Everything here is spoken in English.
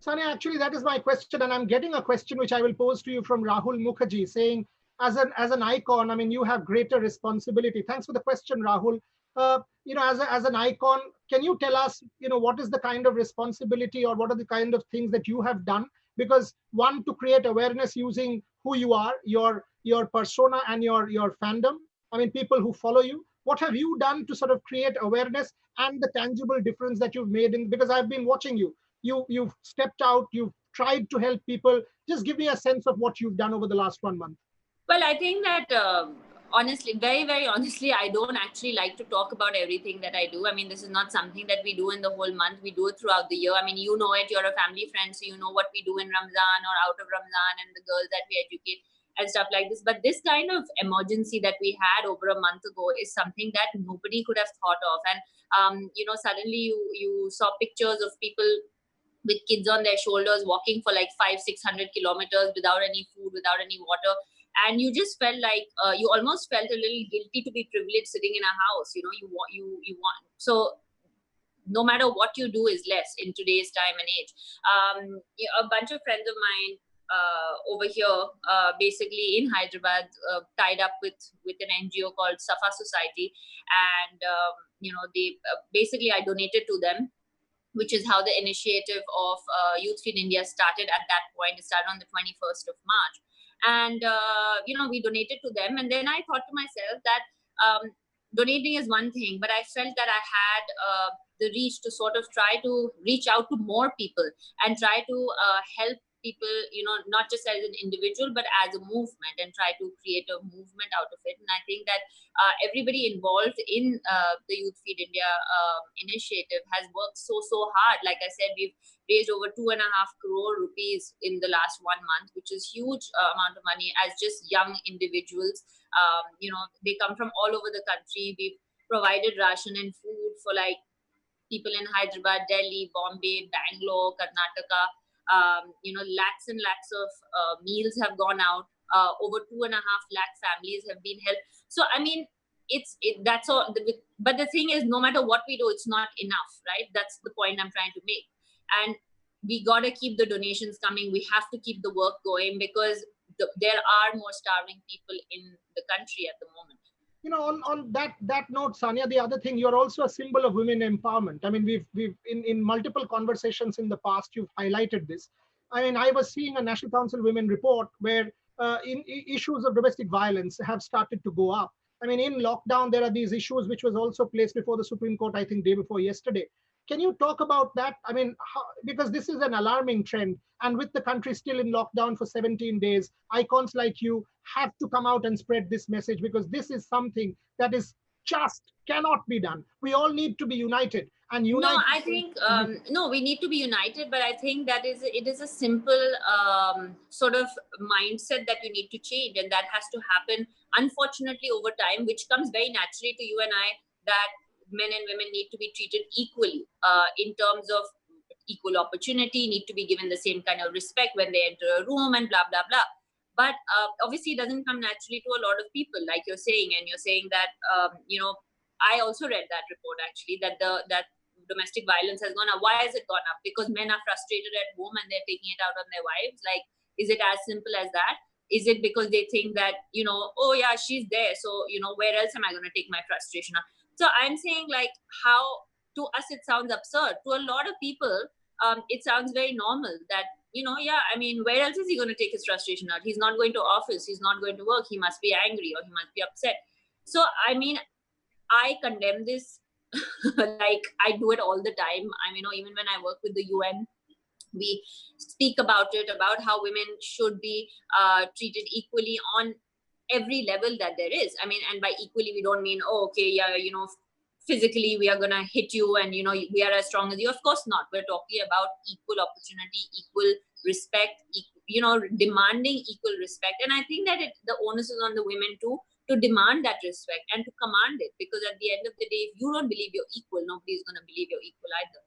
Sania, actually, that is my question, and I'm getting a question which I will pose to you from Rahul Mukherjee, saying, as an icon, I mean, you have greater responsibility. Thanks for the question, Rahul. As an icon, can you tell us, what is the kind of responsibility or what are the kind of things that you have done? Because one, to create awareness using who you are, your persona, and your fandom. I mean, people who follow you. What have you done to sort of create awareness and the tangible difference that you've made in? Because I've been watching you. You've stepped out, you've tried to help people. Just give me a sense of what you've done over the last 1 month. Well, I think that honestly, very, very honestly, I don't actually like to talk about everything that I do. I mean, this is not something that we do in the whole month. We do it throughout the year. I mean, you know it, you're a family friend, so you know what we do in Ramzan or out of Ramzan and the girls that we educate and stuff like this. But this kind of emergency that we had over a month ago is something that nobody could have thought of. And, suddenly you saw pictures of people with kids on their shoulders walking for like 500-600 kilometers without any food, without any water. And you just felt like you almost felt a little guilty to be privileged sitting in a house. You want. So no matter what you do is less in today's time and age. A bunch of friends of mine over here, basically in Hyderabad, tied up with an NGO called Safa Society. And, they basically I donated to them, which is how the initiative of Youth Feed India started at that point. It started on the 21st of March. And, we donated to them. And then I thought to myself that donating is one thing, but I felt that I had the reach to sort of try to reach out to more people and try to help people, not just as an individual, but as a movement, and try to create a movement out of it. And I think that everybody involved in the Youth Feed India initiative has worked so hard. Like I said, we've raised over 2.5 crore rupees in the last 1 month, which is huge amount of money as just young individuals. They come from all over the country. We've provided ration and food for like people in Hyderabad, Delhi, Bombay, Bangalore, Karnataka. Lakhs and lakhs of meals have gone out. Over 2.5 lakh families have been helped. So, I mean, that's all. But the thing is, no matter what we do, it's not enough, right? That's the point I'm trying to make. And we got to keep the donations coming. We have to keep the work going, because there are more starving people in the country at the moment. On that note, Sania, the other thing, you're also a symbol of women empowerment. I mean, we've in multiple conversations in the past, you've highlighted this. I mean, I was seeing a National Council of Women report where issues of domestic violence have started to go up. I mean, in lockdown, there are these issues which was also placed before the Supreme Court, I think, day before yesterday. Can you talk about that? I mean, because this is an alarming trend, and with the country still in lockdown for 17 days, icons like you have to come out and spread this message, because this is something that is just cannot be done. We all need to be united. And no, I think no, we need to be united, but I think that it is a simple sort of mindset that you need to change, and that has to happen, unfortunately, over time, which comes very naturally to you and I, that men and women need to be treated equally in terms of equal opportunity, need to be given the same kind of respect when they enter a room, and blah, blah, blah. But obviously, it doesn't come naturally to a lot of people, like you're saying. And you're saying that, I also read that report, actually, that that domestic violence has gone up. Why has it gone up? Because men are frustrated at home and they're taking it out on their wives. Like, is it as simple as that? Is it because they think that, oh yeah, she's there, so, where else am I going to take my frustration on? So I'm saying, like, how to us it sounds absurd. To a lot of people, it sounds very normal that, yeah, I mean, where else is he going to take his frustration out? He's not going to office. He's not going to work. He must be angry or he must be upset. So, I mean, I condemn this. Like, I do it all the time. I mean, even when I work with the UN, we speak about it, about how women should be treated equally on every level that there is. I mean, and by equally, we don't mean, oh, okay, yeah, physically we are going to hit you and, we are as strong as you. Of course not. We're talking about equal opportunity, equal respect, demanding equal respect. And I think that the onus is on the women too, to demand that respect and to command it. Because at the end of the day, if you don't believe you're equal, nobody's going to believe you're equal either.